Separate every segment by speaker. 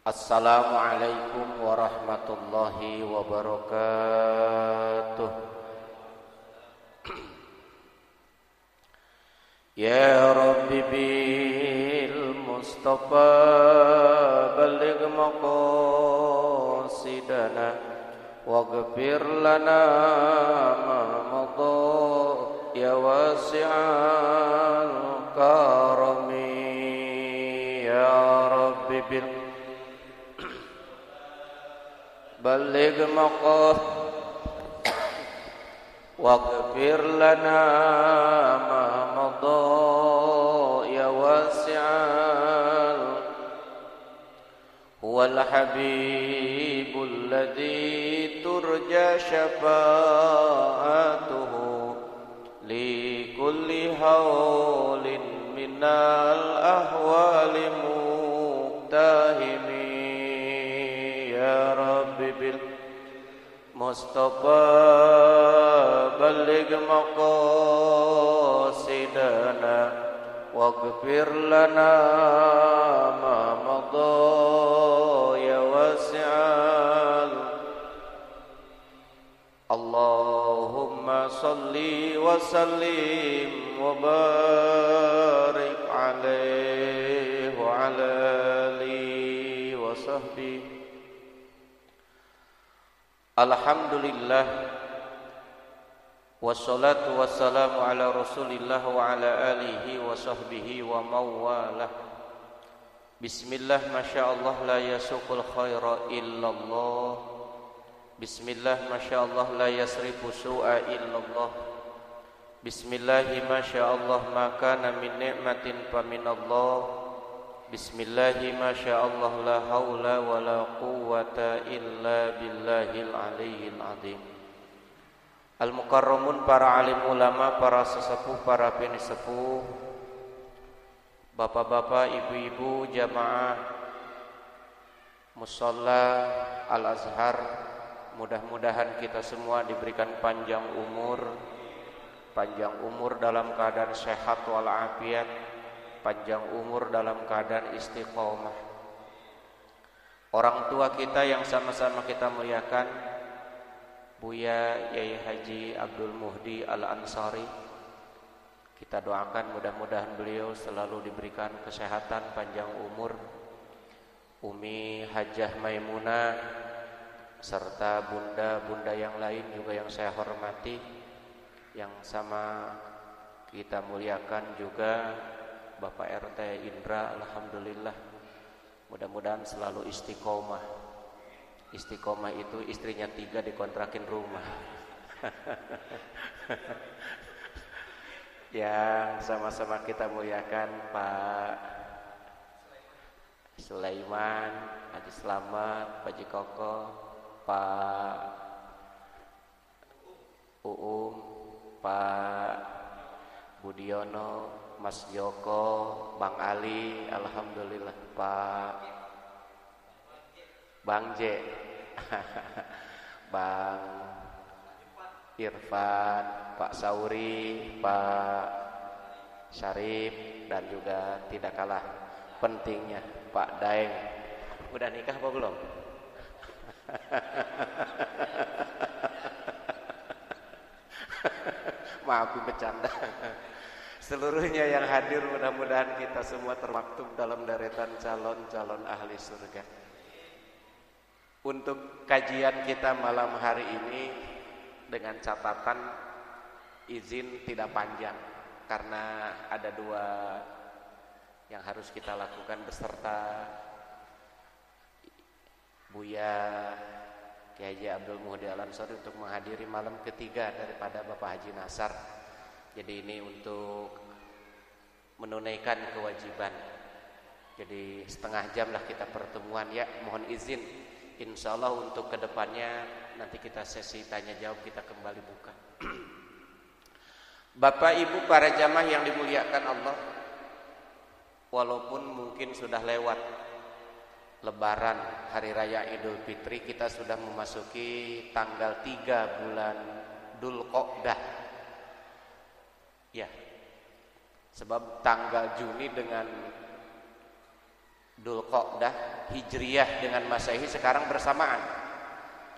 Speaker 1: Assalamualaikum warahmatullahi wabarakatuh. Ya Rabbi bil Mustafa balligh maqasidana waghfir lana ma madha ya wasi'al karami. Ya Rabbi bil balligh maqasidana waghfir lana ma madha ya wasi'al huwal habibul ladzi turja syafa'atuhu li kulli haulin minal ahwali muqtahimi. Ya Rabbi bil Mustafa balligh maqasidana waghfir lana ma madha ya wasi'al. Allahumma salli wa sallim wa barik alaihi wa ala alihi wa sahbihi. Alhamdulillah wassalatu wassalamu ala rasulillah wa ala alihi wa sahbihi wa mawalah. Bismillah masyaallah la yasuqul khaira illallah. Bismillah masyaallah la yasrifu su'a illallah. Bismillah masyaallah ma kana min ni'matin fa minallah. Bismillahi masyaallah la haula wa la quwwata illa billahil aliyyil azim. Al-mukarramun, para alim ulama, para sesepuh, para penisepuh, bapak-bapak, ibu-ibu, jamaah musalla Al-Azhar, mudah-mudahan kita semua diberikan panjang umur dalam keadaan sehat walafiat, panjang umur dalam keadaan istiqomah. Orang tua kita yang sama-sama kita muliakan, Buya Yai Haji Abdul Muhdi Al-Ansari, kita doakan mudah-mudahan beliau selalu diberikan kesehatan, panjang umur. Umi Hajah Maimunah serta bunda-bunda yang lain juga yang saya hormati, yang sama kita muliakan juga Bapak RT Indra, alhamdulillah, mudah-mudahan selalu istiqomah. Istiqomah itu istrinya 3 dikontrakin rumah. Yang sama-sama kita muliakan Pak Sulaiman, Haji Slamet, Pak Jikoko, Pak Uum, Pak Budiono, Mas Joko, Bang Ali, alhamdulillah, Pak Bang J, Bang Irfan, Pak Sauri, Pak Syarif, dan juga tidak kalah pentingnya Pak Daeng. Udah nikah apa belum? Maaf bercanda. Seluruhnya yang hadir, mudah-mudahan kita semua termaktub dalam deretan calon-calon ahli surga. Untuk kajian kita malam hari ini dengan catatan izin tidak panjang, karena ada 2 yang harus kita lakukan beserta Buya Kiai Haji Abdul Muhdi Al-Ansari untuk menghadiri malam ketiga daripada Bapak Haji Nasar. Jadi ini untuk menunaikan kewajiban. Jadi setengah jam lah kita pertemuan ya. Mohon izin, insya Allah untuk kedepannya nanti kita sesi tanya jawab, kita kembali buka. Bapak Ibu para jamaah yang dimuliakan Allah, walaupun mungkin sudah lewat Lebaran, Hari Raya Idul Fitri, kita sudah memasuki tanggal 3 bulan Dzulqa'dah. Ya, sebab tanggal Juni dengan Dzulqa'dah Hijriyah dengan Masehi sekarang bersamaan.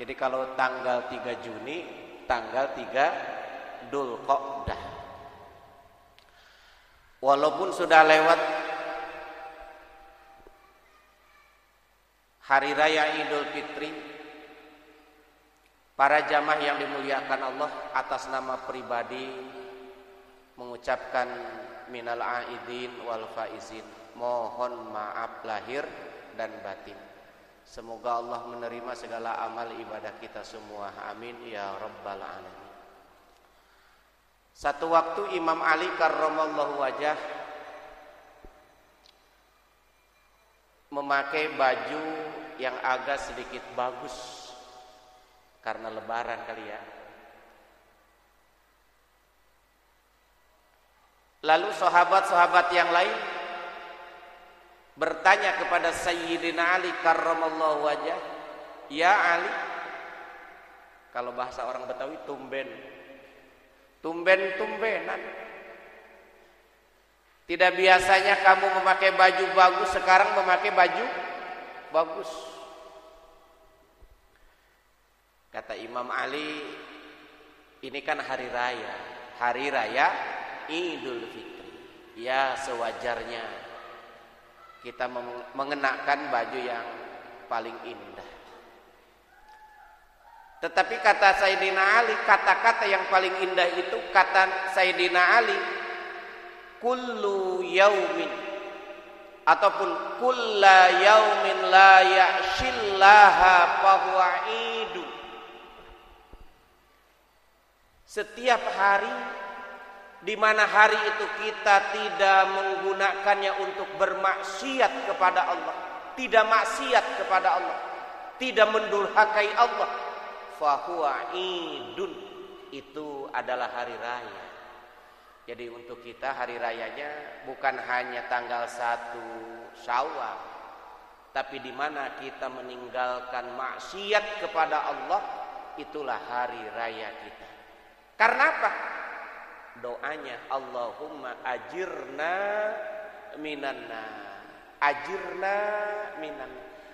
Speaker 1: Jadi kalau tanggal 3 Juni, tanggal 3 Dzulqa'dah. Walaupun sudah lewat Hari Raya Idul Fitri, para jamaah yang dimuliakan Allah, atas nama pribadi mengucapkan minal aidin wal faizin, mohon maaf lahir dan batin. Semoga Allah menerima segala amal ibadah kita semua. Amin ya rabbal alamin. Satu waktu Imam Ali karramallahu wajah memakai baju yang agak sedikit bagus karena lebaran kali ya. Lalu sahabat-sahabat yang lain bertanya kepada Sayyidina Ali karramallahu wajah, "Ya Ali," kalau bahasa orang Betawi tumben-tumbenan. Tidak biasanya kamu memakai baju bagus, sekarang memakai baju bagus. Kata Imam Ali, ini kan hari raya Idul Fitri. Ya sewajarnya kita mengenakan baju yang paling indah. Tetapi kata Sayyidina Ali, kata-kata yang paling indah itu kata Sayyidina Ali, kullu yaumin, ataupun kulla yaumin la ya'shillaha fahuwa idu. Setiap hari di mana hari itu kita tidak menggunakannya untuk bermaksiat kepada Allah, tidak maksiat kepada Allah, tidak mendurhakai Allah, fahuwa idun, itu adalah hari raya. Jadi untuk kita hari rayanya bukan hanya tanggal 1 Syawal, tapi di mana kita meninggalkan maksiat kepada Allah, itulah hari raya kita. Karena apa? Doanya Allahumma ajirna minannar, ajirna minan.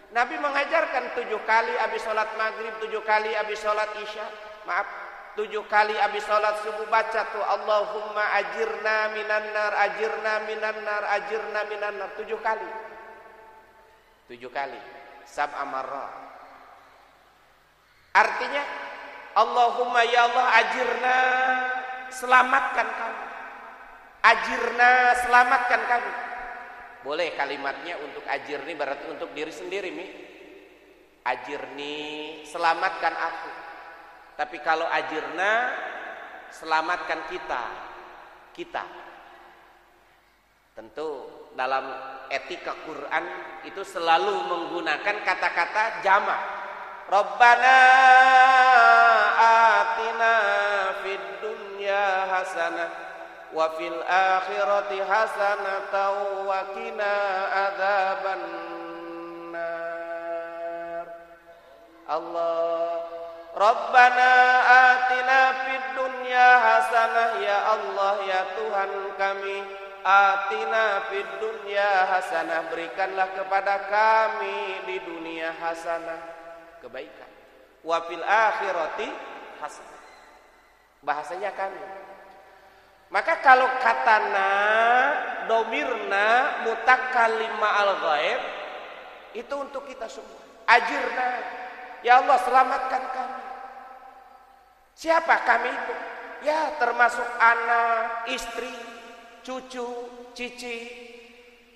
Speaker 1: Nabi mengajarkan 7 kali habis sholat maghrib, 7 kali habis sholat isya, 7 kali habis sholat subuh baca tuh Allahumma ajirna minannar, ajirna minannar, ajirna minannar, 7 kali. 7 kali. Sab'a marrat. Artinya Allahumma ya Allah ajirna, selamatkan kami. Ajirna, selamatkan kami. Boleh kalimatnya untuk ajirni berarti untuk diri sendiri, Mi. Ajirni, selamatkan aku. Tapi kalau ajirna, selamatkan kita. Tentu dalam etika Quran itu selalu menggunakan kata-kata jamak. Rabbana atina fid dunya hasanah wa fil akhirati hasanatan wa qina adzabannar. Allah, Rabbana atina fid dunya hasanah, ya Allah ya Tuhan kami, atina fid dunya hasanah, berikanlah kepada kami di dunia hasanah, kebaikan, wa fil akhirati hasanah, bahasanya kami. Maka kalau katana domirna mutakallim ma'al ghaib, itu untuk kita semua. Ajirna, ya Allah selamatkan kami. Siapa kami itu? Ya termasuk anak, istri, cucu, cici,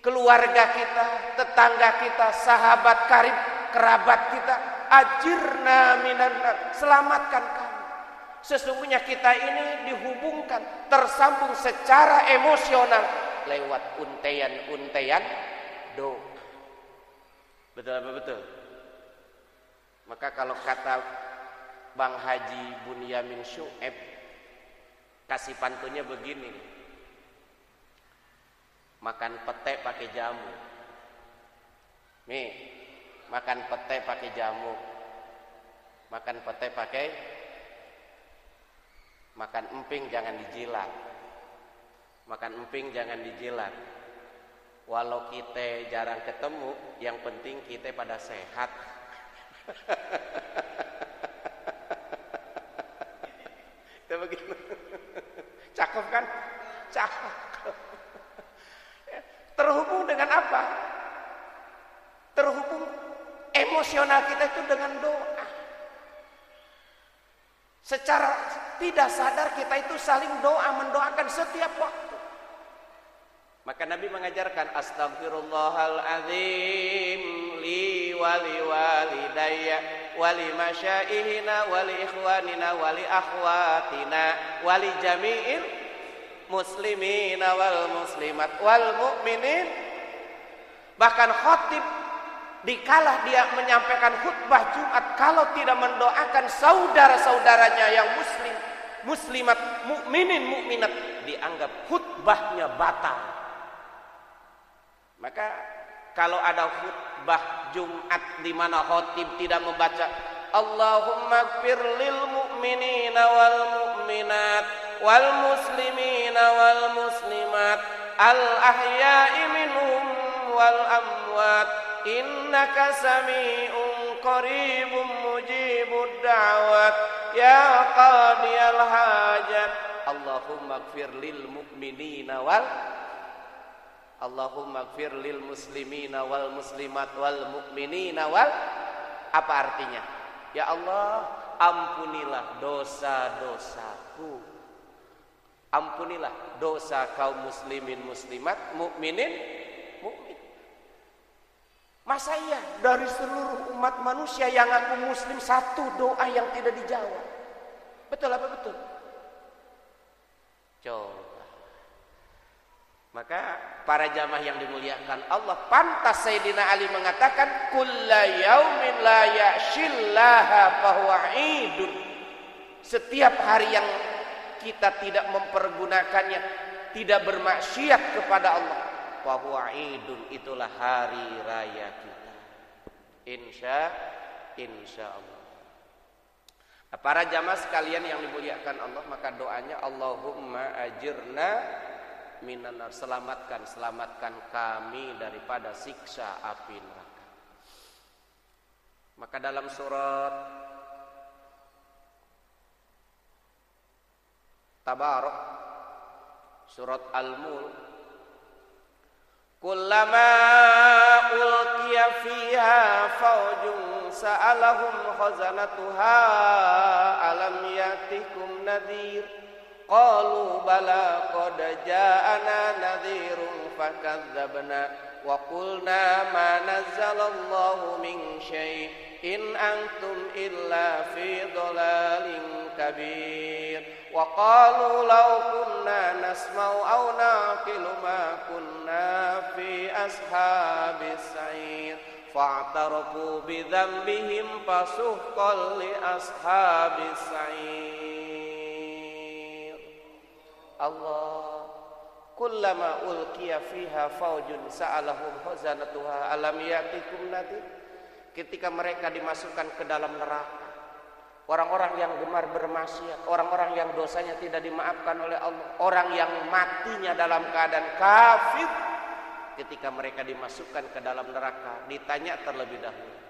Speaker 1: keluarga kita, tetangga kita, sahabat karib, kerabat kita. Ajirna minannar, selamatkan kami. Sesungguhnya kita ini dihubungkan, tersambung secara emosional lewat untean-untean doa. Betul apa betul? Maka kalau kata Bang Haji Bunyamin Syu'eb, kasih pantunnya begini: makan pete pakai jamu. Nih, makan pete pakai jamu. Makan pete pakai, makan emping jangan dijilat. Makan emping jangan dijilat.
Speaker 2: Walau kita jarang ketemu, yang penting kita pada sehat. Itu begitu. Cakep kan? Cakep. Terhubung dengan apa? Terhubung emosional kita itu dengan doa. Secara tidak sadar kita itu saling doa, mendoakan setiap waktu. Maka Nabi mengajarkan astaghfirullahaladzim li wali walidayya wali masyaihina wali ikhwanina wali akhwatina wali jami'il muslimina wal muslimat wal mu'minin. Bahkan khatib dikala dia menyampaikan khutbah Jumat, kalau tidak mendoakan saudara-saudaranya yang muslim, muslimat, mukminin, mukminat, dianggap khutbahnya batal. Maka kalau ada khutbah Jumat di mana khatib tidak membaca Allahumma gfir lil mu'minina wal mu'minat wal muslimina wal muslimat al ahya'i minhum wal amwat innaka sami'un qaribun mujibud da'wat ya qadiyal hajat Allahumma gfir lil mu'minina wal Allahumma gfir lil muslimina wal muslimat wal mu'minina wal. Apa artinya? Ya Allah, ampunilah dosa-dosaku, ampunilah dosa kaum muslimin muslimat, mukminin mukmin. Masa iya dari seluruh umat manusia yang aku muslim satu doa yang tidak dijawab? Betul apa betul? Coba. Maka para jamaah yang dimuliakan Allah, pantas Sayyidina Ali mengatakan kulla yaumin la ya'shillaha fahuwa idun. Setiap hari yang kita tidak mempergunakannya, tidak bermaksiat kepada Allah, fahuwa idun, itulah hari raya kita. Insya Allah. Para jamaah sekalian yang dimuliakan Allah, maka doanya Allahumma ajirna minan nar, selamatkan kami daripada siksa api neraka. Maka dalam surat Tabarak, surat Al-Mulk, kullama ulqiya fiha faujun sa'alahum khazanatuha alam yatikum nadhir qalu bala qad ja'ana nadhirun fakadzabna wa qulna ma nazzalallahu min syai' in antum illa fi dhalalin kabir wa qalu law kunna nasma'u aw naqilu ma kunna fi ashabis sa'ir fa'tarafu bi dhanbihim fasuhqan li ashabis sa'ir. Allah, kullama ulqiya fiha faujun sa'alahum khazanatuha alam yatikum nadhir. Ketika mereka dimasukkan ke dalam neraka, orang-orang yang gemar bermaksiat, orang-orang yang dosanya tidak dimaafkan oleh Allah, orang yang matinya dalam keadaan kafir, ketika mereka dimasukkan ke dalam neraka, ditanya terlebih dahulu,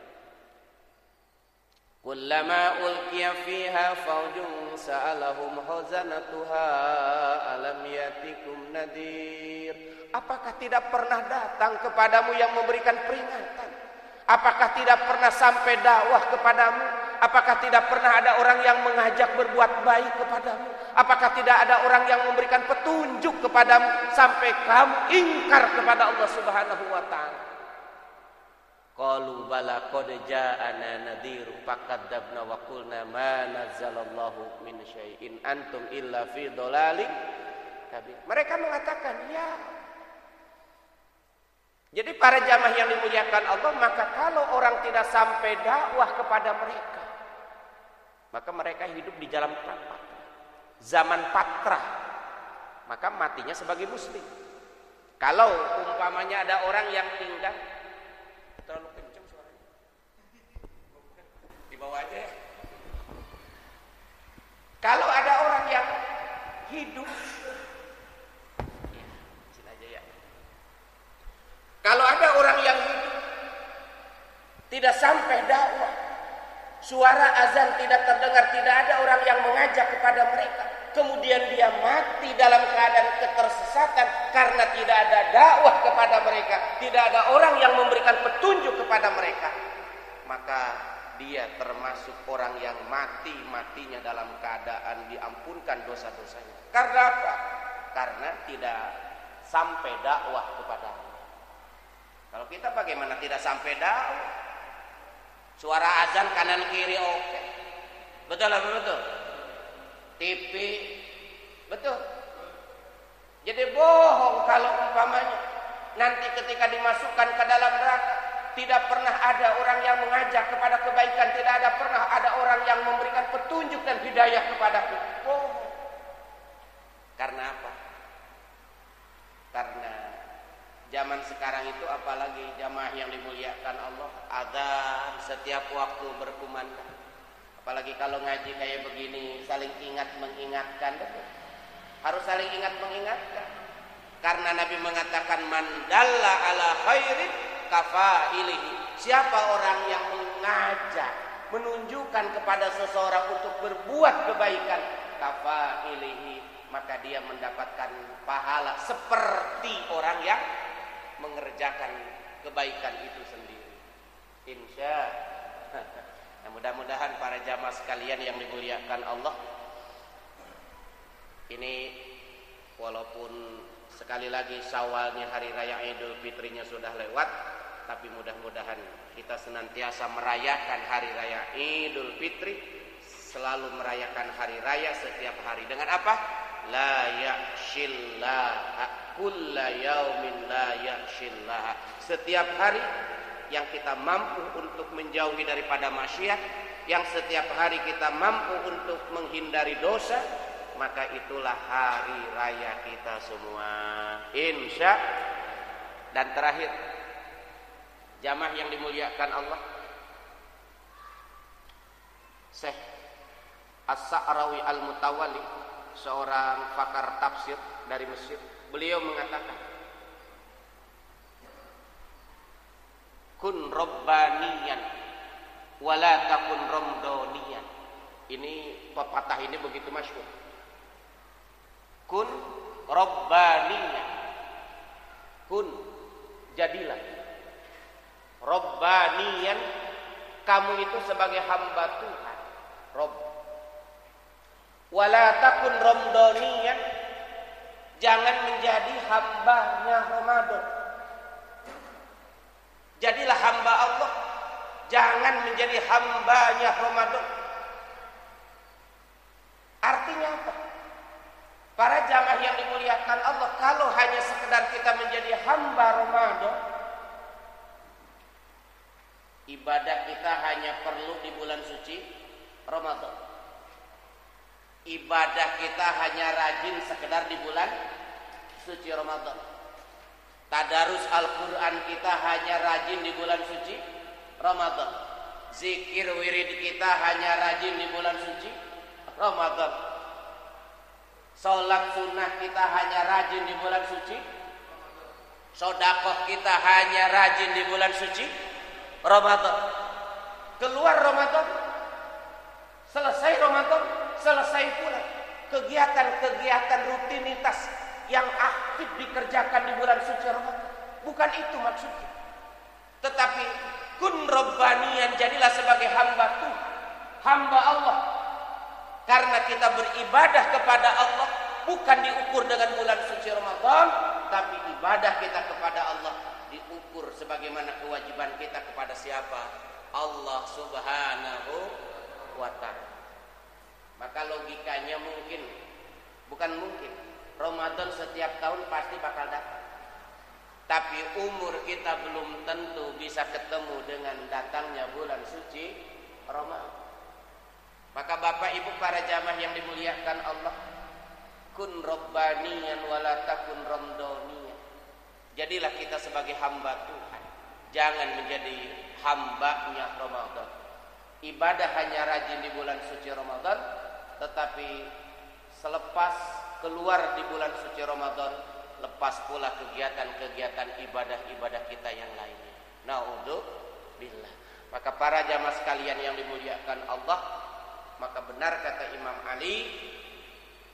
Speaker 2: kullama ulqiya fiha faujun sa'alahum khazanatuha alam yatikum nadhir. Apakah tidak pernah datang kepadamu yang memberikan peringatan? Apakah tidak pernah sampai dakwah kepadamu? Apakah tidak pernah ada orang yang mengajak berbuat baik kepadamu? Apakah tidak ada orang yang memberikan petunjuk kepadamu sampai kamu ingkar kepada Allah Subhanahu wa taala? Qalu bala qad ja'ana nadhirun fakadzabna wa qulna ma nazzalallahu min syai'in antum illa fi dhalalin kabir. Mereka mengatakan ya. Jadi para jamaah yang dimuliakan Allah, maka kalau orang tidak sampai dakwah kepada mereka, maka mereka hidup di zaman patrah, maka matinya sebagai muslim. Kalau umpamanya ada orang yang tinggal terlalu kencang suaranya, di bawah aja ya. Kalau ada orang yang hidup, ya, sini aja ya. Tidak sampai dakwah. Suara azan tidak terdengar, tidak ada orang yang mengajak kepada mereka. Kemudian dia mati dalam keadaan ketersesatan karena tidak ada dakwah kepada mereka, tidak ada orang yang memberikan petunjuk kepada mereka. Maka dia termasuk orang yang matinya dalam keadaan diampunkan dosa-dosanya. Karena apa? Karena tidak sampai dakwah kepadanya. Kalau kita bagaimana tidak sampai dakwah? Suara azan kanan kiri oke. Betul apa betul? TV betul. Jadi bohong kalau umpamanya nanti ketika dimasukkan ke dalam neraka tidak pernah ada orang yang mengajak kepada kebaikan, tidak ada pernah ada orang yang memberikan petunjuk dan hidayah kepadaku. Bohong. Karena apa? Karena zaman sekarang itu apalagi jamaah yang dimuliakan Allah, azan setiap waktu berkumandang. Apalagi kalau ngaji kayak begini, saling ingat mengingatkan, betul. Harus saling ingat mengingatkan. Karena Nabi mengatakan man dalla ala khairin kafailihi. Siapa orang yang mengajak, menunjukkan kepada seseorang untuk berbuat kebaikan, kafailihi, maka dia mendapatkan pahala seperti orang yang mengerjakan kebaikan itu sendiri. Insya nah, mudah-mudahan para jamaah sekalian yang dimuliakan Allah, ini walaupun sekali lagi Syawalnya, hari raya Idul Fitrinya sudah lewat, tapi mudah-mudahan kita senantiasa merayakan hari raya Idul Fitri, selalu merayakan hari raya setiap hari dengan apa? La yakhshillaha kulla yaumin la yakhshillaha. Setiap hari yang kita mampu untuk menjauhi daripada maksiat, yang setiap hari kita mampu untuk menghindari dosa, maka itulah hari raya kita semua, insya. Dan terakhir, jamaah yang dimuliakan Allah, Syekh As-Sa'rawi Al-Mutawalli, seorang pakar tafsir dari Mesir, beliau mengatakan, kun robbaniyan wala takun romdoniyan. Ini pepatah ini begitu masyhur. Kun robbaniyan, kun jadilah robbaniyan, kamu itu sebagai hamba Tuhan, Rob. Wala takun romdoniyan, jangan menjadi hambanya Ramadan. Jadilah hamba Allah, jangan menjadi hambanya Ramadan. Artinya apa? Para jamaah yang dimuliakan Allah, kalau hanya sekedar kita menjadi hamba Ramadan, ibadah kita hanya perlu di bulan suci Ramadan. Ibadah kita hanya rajin sekedar di bulan suci Ramadan. Tadarus Al-Quran kita hanya rajin di bulan suci Ramadan. Zikir wirid kita hanya rajin di bulan suci Ramadan. Salat sunnah kita hanya rajin di bulan suci. Sedekah kita hanya rajin di bulan suci Ramadan. Keluar Ramadan, selesai Ramadan, selesai pula kegiatan-kegiatan rutinitas yang aktif dikerjakan di bulan suci Ramadan. Bukan itu maksudnya. Tetapi kun robbaniyan, jadilah sebagai hamba Tuhan, hamba Allah. Karena kita beribadah kepada Allah bukan diukur dengan bulan suci Ramadan, tapi ibadah kita kepada Allah diukur sebagaimana kewajiban kita kepada siapa? Allah Subhanahu wa ta'ala. Maka logikanya mungkin, bukan mungkin, Ramadan setiap tahun pasti bakal datang. Tapi umur kita belum tentu bisa ketemu dengan datangnya bulan suci Ramadan. Maka Bapak Ibu para jamaah yang dimuliakan Allah, kun robbaniyan wala takun romdoniyan. Jadilah kita sebagai hamba Tuhan, jangan menjadi hambanya Ramadan. Ibadah hanya rajin di bulan suci Ramadan, tetapi selepas keluar di bulan suci Ramadan, lepas pula kegiatan-kegiatan ibadah-ibadah kita yang lainnya. Na'udzubillah. Maka para jamaah sekalian yang dimuliakan Allah, maka benar kata Imam Ali,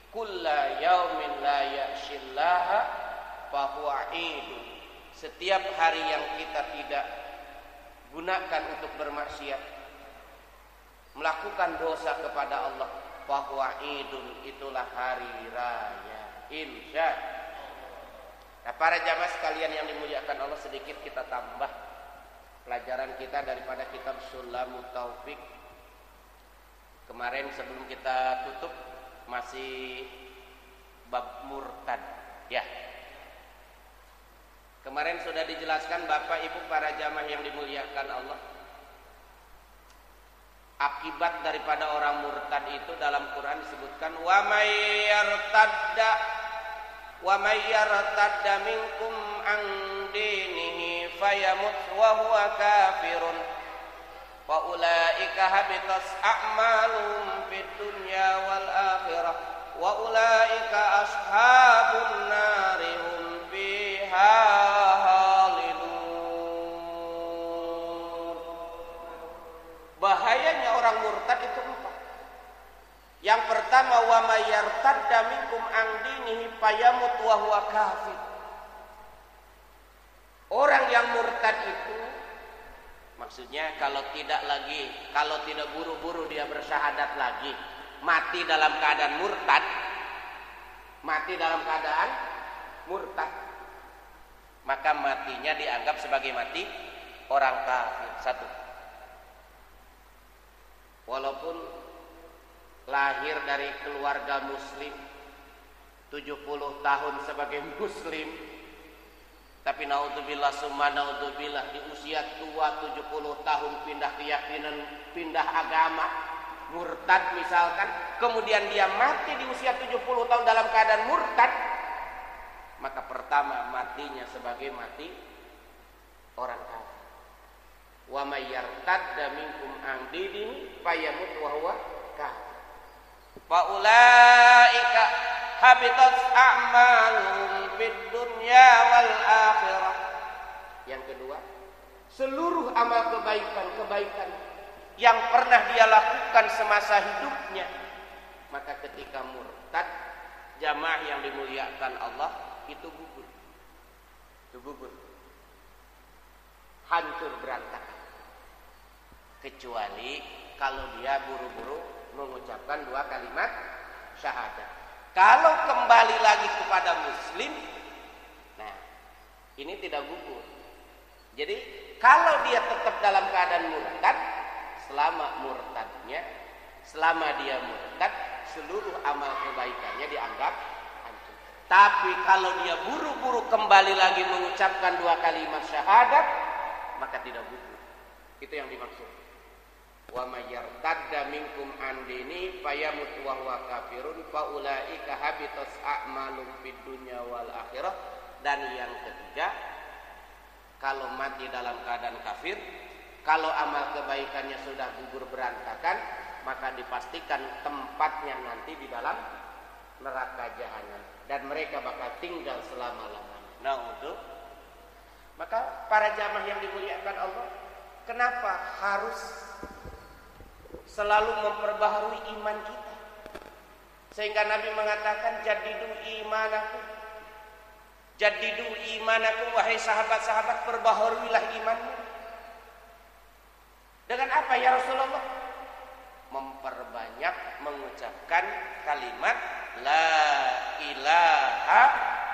Speaker 2: kulla yaumin la ya'shillaha fahuwa idun. Setiap hari yang kita tidak gunakan untuk bermaksiat, melakukan dosa kepada Allah, fahuwa idun, itulah hari raya, insya. Nah, para jamaah sekalian yang dimuliakan Allah, sedikit kita tambah pelajaran kita daripada kitab Sulamut Taufik. Kemarin sebelum kita tutup masih bab murtad, ya. Kemarin sudah dijelaskan Bapak Ibu para jamaah yang dimuliakan Allah, akibat daripada orang murtad itu dalam Quran disebutkan wa may yartadda minkum an dinihi fayamut wa huwa kafirun fa ulaika habitat a'maluhum fid dunya wal akhirah wa ulaika ashabun nari hum fiha khalidun. Bahayanya orang murtad itu empat. Yang pertama, wa may yartadda minkum an dinihi fayamut wa huwa kafir. Orang yang murtad itu maksudnya kalau tidak buru-buru dia bersyahadat lagi, mati dalam keadaan murtad, maka matinya dianggap sebagai mati orang kafir. Satu, walaupun lahir dari keluarga muslim, 70 tahun sebagai muslim, tapi naudzubillah summa naudzubillah di usia tua 70 tahun pindah keyakinan, pindah agama, murtad misalkan, kemudian dia mati di usia 70 tahun dalam keadaan murtad, maka pertama matinya sebagai mati orang kafir. Wa may yartadda minkum an dinihi fayamut wa huwa kafir fa ulaika habitat a'maluhum fid dunya wal akhirah. Yang kedua, seluruh amal kebaikan yang pernah dia lakukan semasa hidupnya, maka ketika murtad, jamaah yang dimuliakan Allah, itu gugur, hancur berantakan. Kecuali kalau dia buru-buru mengucapkan 2 kalimat syahadat. Kalau kembali lagi kepada muslim, nah ini tidak gugur. Jadi kalau dia tetap dalam keadaan murtad, selama dia murtad, seluruh amal kebaikannya dianggap hancur. Tapi kalau dia buru-buru kembali lagi mengucapkan 2 kalimat syahadat, maka tidak gugur. Itu yang dimaksud. Wa may yartadda minkum an dini fayamut wa huwa kafirun fa ulaika habitat a'malum fid dunya wal akhirah. Dan yang ketiga, kalau mati dalam keadaan kafir, kalau amal kebaikannya sudah gugur berantakan, maka dipastikan tempatnya nanti di dalam neraka jahanam dan mereka bakal tinggal selama-lamanya. Maka para jamaah yang dimuliakan Allah, kenapa harus selalu memperbaharui iman kita? Sehingga Nabi mengatakan jadidu imanakum, wahai sahabat-sahabat, perbaharuilah imanmu. Dengan apa ya Rasulullah? Memperbanyak mengucapkan kalimat la ilaha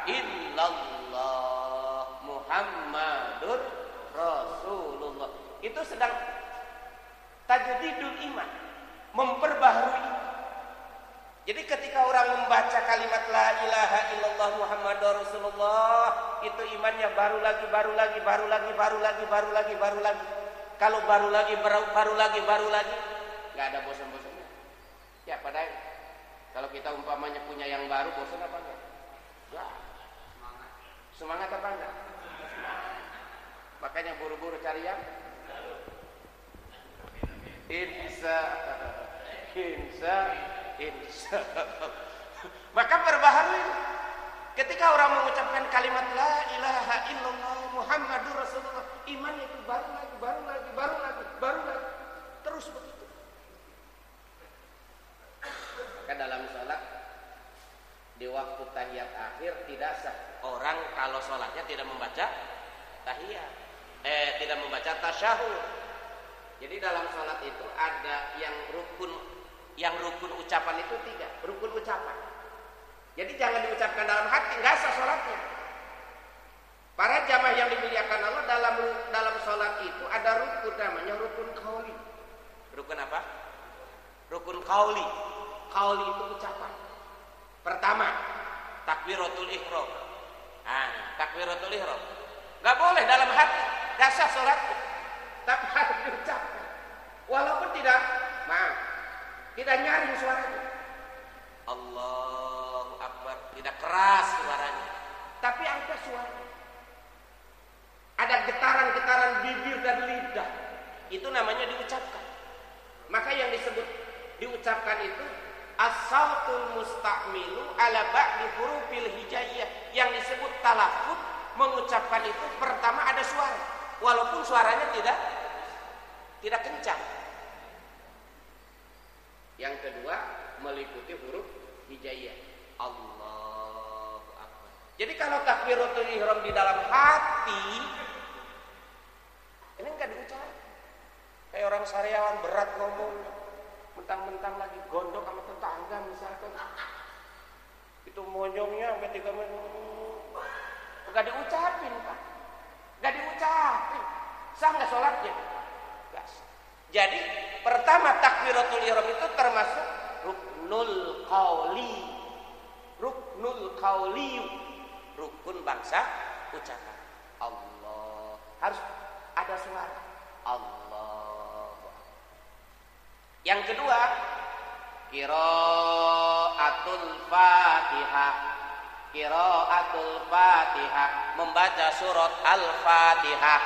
Speaker 2: illallah Muhammadur Rasulullah. Itu sedang tajdidul iman, memperbaharui iman. Jadi ketika orang membaca kalimat la ilaha illallah Muhammadur Rasulullah, itu imannya baru lagi. Kalau baru lagi, nggak ada bosan-bosannya. Ya padahal kalau kita umpamanya punya yang baru, bosan apa enggak? Ya, semangat apa enggak? Makanya buru-buru cari yang insya. Maka perbaharui. Ketika orang mengucapkan kalimat la ilaha illallah Muhammadur Rasulullah, iman itu baru lagi. Maka dalam sholat di waktu tahiyat akhir tidak sah orang kalau sholatnya tidak membaca tahiyat, tidak membaca tasyahud. Jadi dalam sholat itu ada yang rukun ucapan itu 3 rukun ucapan. Jadi jangan diucapkan dalam hati, nggak sah sholatnya. Para jamaah yang dimuliakan Allah, dalam sholat itu ada rukun namanya rukun qauli. Rukun apa? Rukun qauli. Qauli itu ucapan. Pertama, takbiratul ihram. Takbiratul ihram. Nggak boleh dalam hati, nggak sah sholatnya. Tapi harus diucapkan. Walaupun tidak nyaring suaranya. Allahu Akbar, tidak keras suaranya. Tapi ada suaranya. Ada getaran-getaran bibir dan lidah. Itu namanya diucapkan. Maka yang disebut diucapkan itu as-sautul musta'milu ala ba'di hurufil hijaiyah. Yang disebut talaffuz, mengucapkan itu pertama ada suara, walaupun suaranya tidak kencang. Yang kedua meliputi huruf hijaiyah. Allahu Akbar. Jadi kalau takbiratul ihram di dalam hati ini enggak diucap. Kayak orang sariawan berat ngomong, mentang-mentang lagi gondok sama tetangga misalkan. Itu monyongnya sampai 3 menit. Enggak diucapin, Pak. Enggak diucapin. Sah enggak sholatnya? Enggak sah. Jadi pertama takbiratul ihram itu termasuk ruknul qauli. Ruknul qauli. Rukun bangsa ucapan. Allah. Harus ada suara. Allah. Yang kedua, qiraatul Fatihah. Qiraatul Fatihah, membaca surat Al-Fatihah.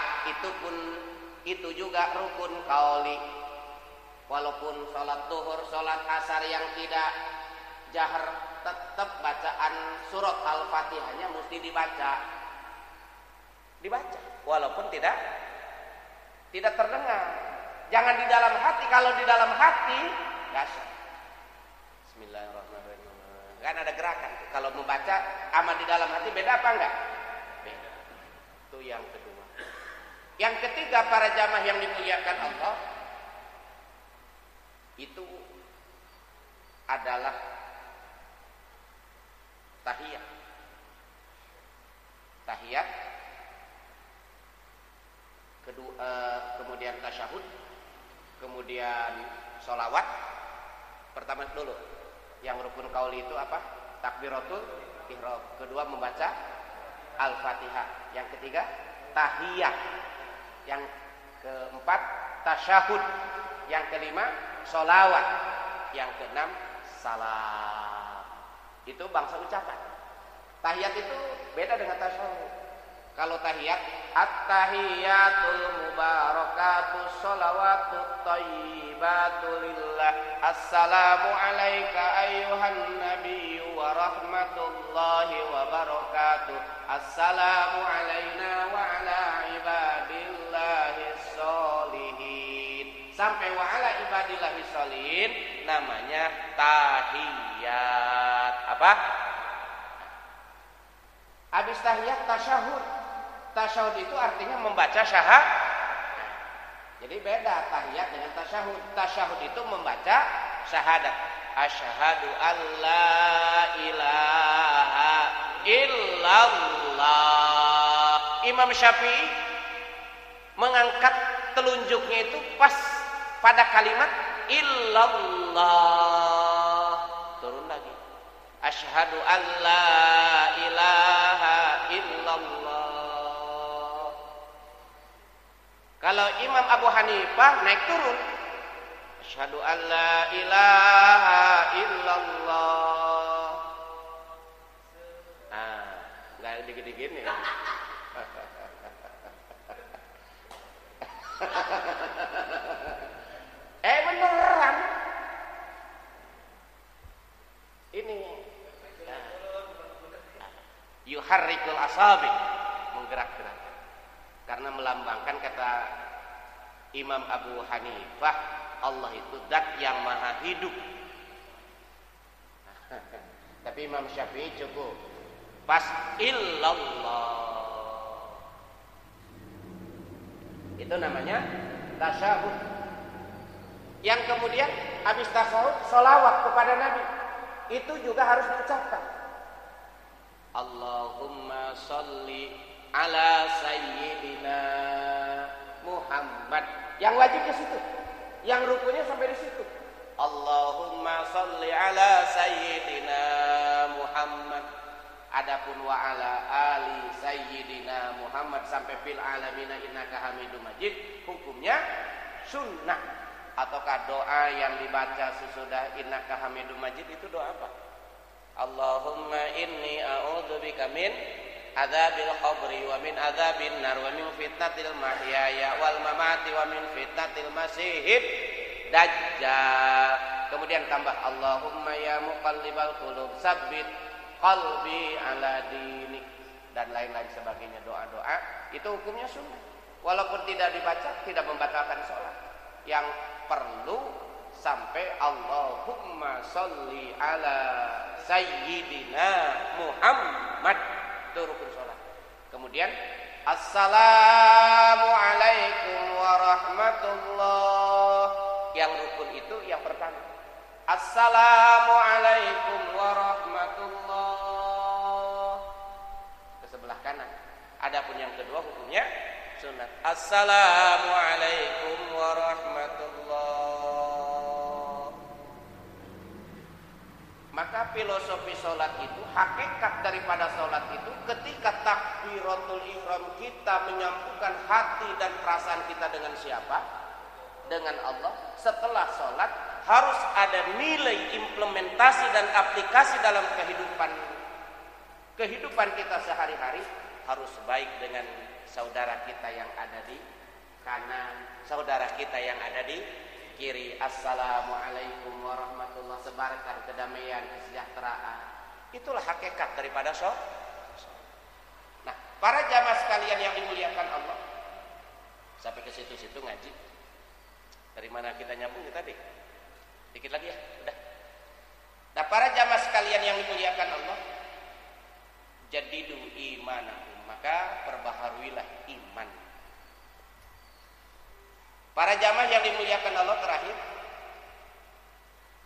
Speaker 2: Itu juga rukun qauli. Walaupun salat zuhur, salat asar yang tidak jahar, tetap bacaan surat Al-Fatihahnya mesti dibaca. Walaupun tidak terdengar. Jangan di dalam hati. Kalau di dalam hati enggak sah. Bismillahirrahmanirrahim. Kan ada gerakan. Kalau membaca sama di dalam hati beda apa enggak? Beda. Itu yang kedua. Yang ketiga, para jamaah yang dimuliakan Allah, itu adalah tahiyat. Tahiyat, kemudian tasyahud, kemudian sholawat. Pertama dulu, yang rukun qauli itu apa? Takbiratul ihram. Kedua membaca Al-Fatihah. Yang ketiga tahiyat. Yang keempat tasyahud. Yang kelima sholawat. Yang keenam salam. Itu bangsa ucapan. Tahiyat itu beda dengan tasyahud. Kalau tahiyat, at-tahiyatul mubarakatus sholawatut thayyibatu lillah. Assalamu alayka ayyuhan nabiyyu wa rahmatullahi wa barakatuh. Assalamu alayna wa ala ibadillahis sholihin. Sampai wa ala ibadillahis sholihin namanya tahiyat. Apa? Habis tahiyat tasyahud. Tasyahud itu artinya membaca syahadat. Jadi beda tahiyat dengan tasyahud. Tasyahud itu membaca syahadat. Asyhadu alla ilaha illallah. Imam Syafi'i mengangkat telunjuknya itu pas pada kalimat illallah. Turun lagi. Asyhadu alla ilaha illallah. Kalau Imam Abu Hanifah naik turun. Asyhadu alla ilaha illallah. Enggak digini-gini. Beneran. Ini yuharrikul asabi, menggerak-gerak. Karena melambangkan kata Imam Abu Hanifah, Allah itu zat yang maha hidup. Tapi Imam Syafi'i cukup. Pas illallah. Itu namanya tasyahud. Yang kemudian habis tasyahud sholawat kepada Nabi. Itu juga harus diucapkan. Allahumma sholli ala sayyidina Muhammad. Yang wajib di situ. Yang rukunnya sampai di situ. Allahumma sholli ala sayyidina Muhammad. Adapun wa ala ali sayyidina Muhammad sampai fil alamina innaka Hamidum Majid, hukumnya sunnah. Ataukah doa yang dibaca sesudah innaka Hamidum Majid itu doa apa? Allahumma inni a'udzubika min adzabil qabri wa min adzabin nar wa min fitnatil mahyaya wal mamati wa min fitnatil masihid dajjal. Kemudian tambah Allahumma ya muqallibal qulub tsabbit qalbi ala dinik, dan lain-lain sebagainya doa-doa. Itu hukumnya sunnah. Walaupun tidak dibaca tidak membatalkan sholat. Yang perlu sampai Allahumma sholli ala sayyidina Muhammad, itu rukun sholat. Kemudian assalamualaikum warahmatullah, yang rukun itu yang pertama. Assalamualaikum warahmatullah ke sebelah kanan. Adapun yang kedua hukumnya sunat. Assalamualaikum warahmatullah. Maka filosofi sholat itu, hakikat daripada sholat itu, ketika takbiratul ihram kita menyambungkan hati dan perasaan kita dengan siapa? Dengan Allah. Setelah sholat harus ada nilai implementasi dan aplikasi dalam kehidupan kita sehari-hari. Harus baik dengan saudara kita yang ada di kanan, saudara kita yang ada di kiri. Assalamualaikum warahmatullahi wabarakatuh. Sebarkan kedamaian, kesejahteraan. Itulah hakikat daripada sholat. Nah, para jamaah sekalian yang dimuliakan Allah, sampai ke situ-situ ngaji. Dari mana kita nyambung ya tadi? Dikit lagi ya, udah. Nah, para jamaah sekalian yang dimuliakan Allah, jadidu imanakum, maka perbaharuilah iman. Para jamaah yang dimuliakan Allah, terakhir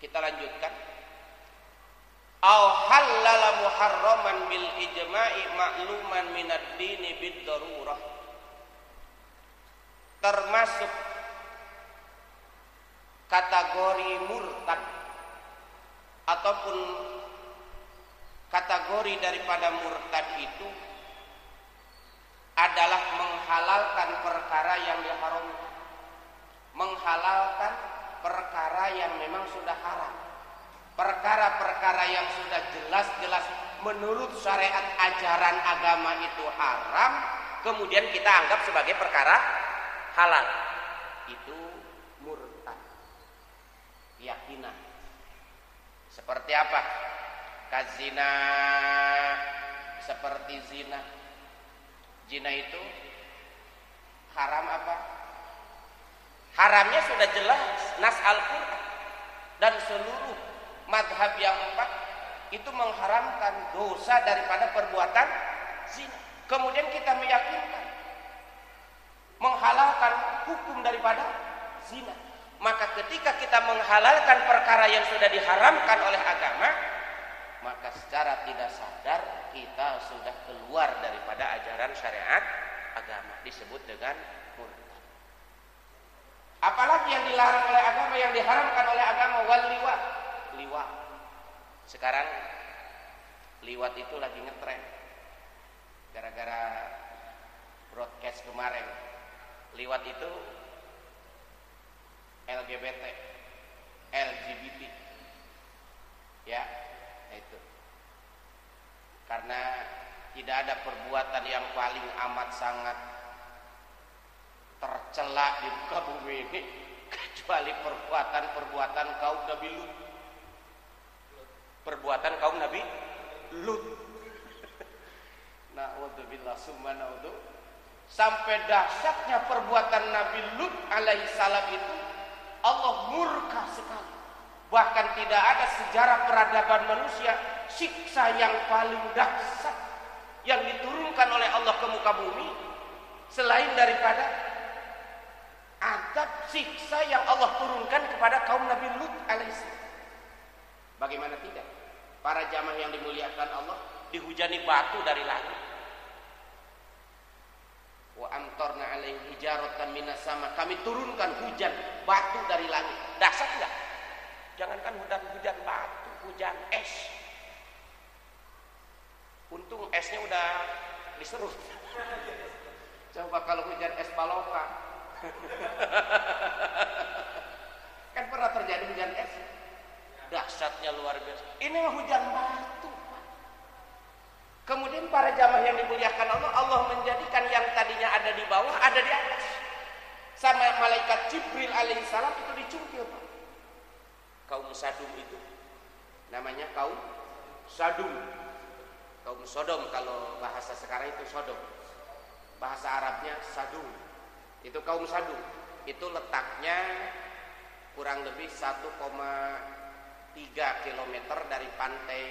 Speaker 2: kita lanjutkan. Au halala muharraman bil ijma'i ma'luman minad dini bid darurah. Termasuk kategori murtad ataupun kategori daripada murtad itu adalah menghalalkan perkara yang diharamkan, menghalalkan perkara yang memang sudah haram, perkara-perkara yang sudah jelas-jelas menurut syariat ajaran agama itu haram, kemudian kita anggap sebagai perkara halal. Itu murtad. Keyakinan seperti apa? Kazina, seperti zina. Zina itu haram apa? Haramnya sudah jelas, nas Al-Quran dan seluruh madhab yang 4 itu mengharamkan dosa daripada perbuatan zina. Kemudian kita meyakinkan menghalalkan hukum daripada zina. Maka ketika kita menghalalkan perkara yang sudah diharamkan oleh agama, maka secara tidak sadar kita sudah keluar daripada ajaran syariat agama, disebut dengan murtad. Apalagi yang dilarang oleh agama, yang diharamkan oleh agama, wal liwat. Liwat. Sekarang liwat itu lagi ngetren. Gara-gara broadcast kemarin. Liwat itu LGBT, ya, itu. Karena tidak ada perbuatan yang paling amat sangat tercela di muka bumi ini kecuali perbuatan kaum Nabi Lut. Perbuatan kaum Nabi Lut. Na'udzubillah summa na'udzu. Sampai dahsyatnya perbuatan Nabi Lut alaihi salam itu Allah murka sekali. Bahkan tidak ada sejarah peradaban manusia siksa yang paling dahsyat yang diturunkan oleh Allah ke muka bumi selain daripada azab siksa yang Allah turunkan kepada kaum Nabi Lut alaihissalam. Bagaimana tidak? Para jamaah yang dimuliakan Allah dihujani batu dari langit. Wa amtarna alaihim hijaratan minas sama. Kami turunkan hujan batu dari langit. Dahsyat enggak? Jangankan hujan batu, hujan es. Untung esnya udah diserut. Coba kalau hujan es Paloka. Kan pernah terjadi hujan es. Dahsyatnya luar biasa. Ini hujan batu. Kemudian para jamaah yang dimuliakan Allah, Allah menjadikan yang tadinya ada di bawah ada di atas. Sama malaikat Jibril alaihissalam itu dicungkil. Kaum Sadum itu namanya kaum Sadum. Kaum Sodom kalau bahasa sekarang itu Sodom. Bahasa Arabnya Sadum. Itu kaum Sadum. Itu letaknya kurang lebih 1,3 km dari pantai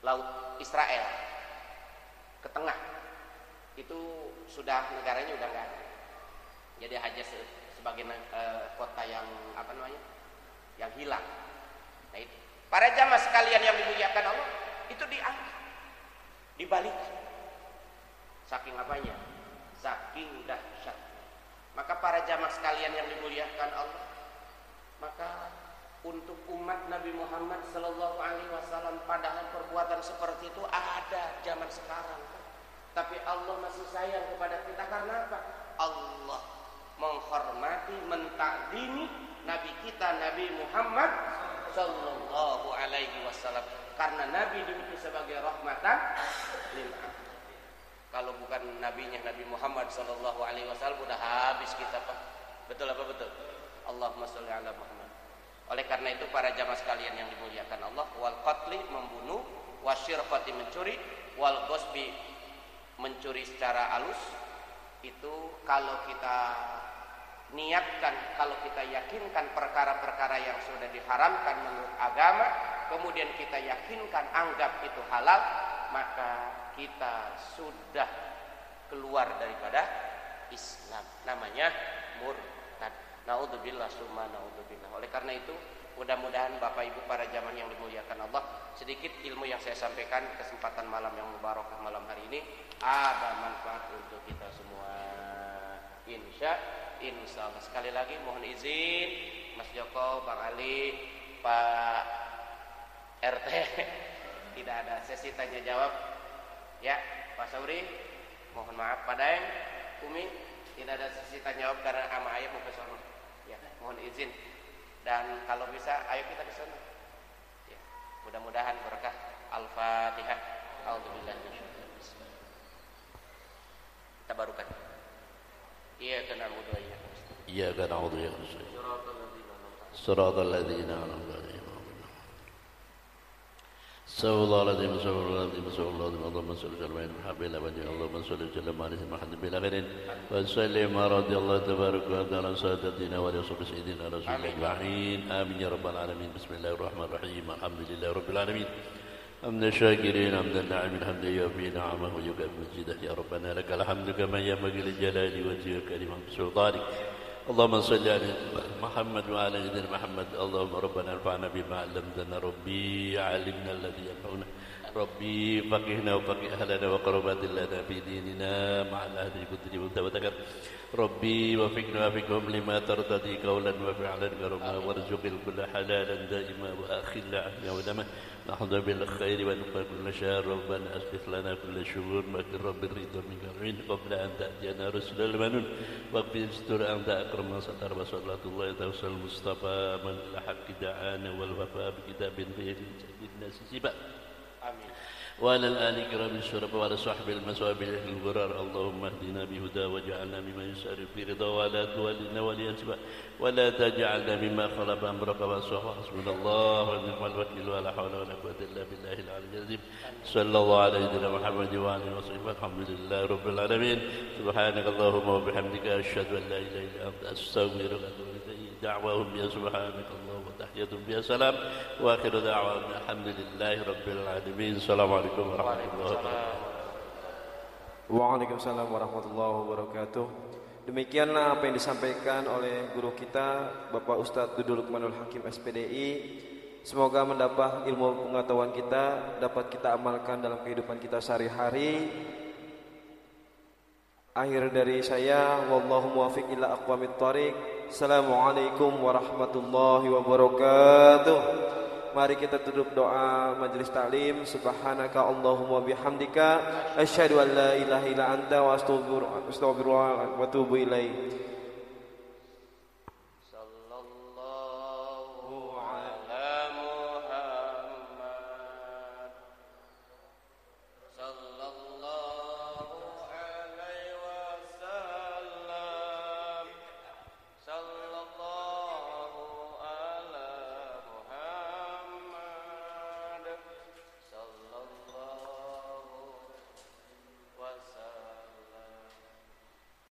Speaker 2: Laut Israel ke tengah. Itu sudah negaranya udah enggak ada. Jadi hanya sebagai kota yang apa namanya? Yang hilang. Nah itu. Para jamaah sekalian yang dimuliakan Allah, itu diangkat, dibalik. Saking apanya? Saking dahsyat. Maka para jamaah sekalian yang dimuliakan Allah, maka untuk umat Nabi Muhammad sallallahu alaihi wasallam padahal perbuatan seperti itu ada zaman sekarang. Tapi Allah masih sayang kepada kita karena apa? Allah menghormati, mentakdimi Nabi kita Nabi Muhammad sallallahu alaihi wasallam karena Nabi diutus sebagai rahmatan lil alamin. Kalau bukan nabinya Nabi Muhammad sallallahu alaihi wasallam udah habis kita, Pak. Betul apa betul? Allahumma sholli ala Muhammad. Oleh karena itu para jamaah sekalian yang dimuliakan Allah, wal qatli membunuh, wasyirqati mencuri, wal ghasbi mencuri secara halus, itu kalau kita niatkan, kalau kita yakinkan perkara-perkara yang sudah diharamkan menurut agama, kemudian kita yakinkan anggap itu halal, maka kita sudah keluar daripada Islam. Namanya murtad. Naudzubillah summa naudzubillah. Oleh karena itu, mudah-mudahan Bapak Ibu para jamaah yang dimuliakan Allah, sedikit ilmu yang saya sampaikan kesempatan malam yang mubarakah malam hari ini ada manfaat untuk kita semua. Insya Allah. Sekali lagi mohon izin Mas Joko, Bang Ali, Pak RT, tidak ada sesi tanya jawab. Ya, Pak Sauri, mohon maaf. Pak Daeng, Umi, tidak ada sesi tanya jawab karena ama ayah mau ke sana. Ya, mohon izin. Dan kalau bisa, ayo kita ke sana. Ya, mudah-mudahan berkah. Al-Fatihah. A'udzubillahi minasyaitonir rajim. Tabarukan. Iyyaka na'budu wa iyyaka nasta'in.
Speaker 3: Iyyaka na'budu wa iyyaka nasta'in. Shiratal ladzina an'amta 'alaihim. Sallallahu alaihi wasallam. Allahumma shalli ala Muhammad Allahumma shalli ala Muhammad bil akhirin wa sallim radhiyallahu tabaraka wa ta'ala sadatina wa rasul sayyidina rasulillah amin ya rabbal alamin. Bismillahirrahmanirrahim. Alhamdulillahi rabbil alamin. Hamdan syakirin hamdan na'imin hamdan yufi ni'amahu wa yukafi majidah ya rabbana lakal hamdu kama yanbaghi li jalali wajhika karimah sultanik. اللهم صل على محمد وعلى ال محمد. اللهم ربنا انفعنا بما علمتنا ربي علمنا الذي ينفعنا ربي فقهنا وفقه اهلنا وقربات لنا في ديننا مع الاهل القدر والتوكل ربي وفقنا وفقهم لما ترتضي قولا وفعلا كرما وارزق الكل حلالا دائما واخلا عنا ولما نحظى بالخير ونقبل كل شر ربنا اصلح لنا كل شرور مكر رب الرضا منك العين قبل ان تاتينا رسل المنون واغفر استر انت اكرم ستر وصلاه الله توسل المصطفى من الحق دعانا والوفاء بكتاب فيه سيدنا سيبا.
Speaker 2: Amin.
Speaker 3: وعلى الآل كرام الشرف وعلى صحب المصابيح الغرار اللهم اهدنا بهدى واجعلنا ممن يسار في رضا ولا تولنا ولينسبا ولا تجعلنا مما خلف أمرك وصحبه حسبنا الله ونعم الوكيل ولا حول ولا قوة إلا بالله العلي العظيم صلى الله على سيدنا محمد وعلى آله وصحبه الحمد لله رب العالمين سبحانك اللهم وبحمدك أشهد أن لا إله إلا أنت أستغفرك وأتوب إليك دعواهم بها سبحانك اللهم وتحيتهم بها سلام وآخر دعواهم الحمد لله رب العالمين السلام عليكم ورحمة الله وبركاته.
Speaker 4: Waalaikumsalam warahmatullahi wabarakatuh. Demikianlah apa yang disampaikan oleh guru kita Bapak Ustadz Dudul Lukmanul Hakim SPDI. Semoga mendapat ilmu pengetahuan kita dapat kita amalkan dalam kehidupan kita sehari-hari. Akhir dari saya, wallahu muwaffiq ila aqwamit thoriq. Assalamualaikum warahmatullahi wabarakatuh. Mari kita tutup doa majelis taklim. Subhanaka Allahumma bihamdika asyhadu an la ilaha illa anta wa astaghfiruka wa atubu ilaik.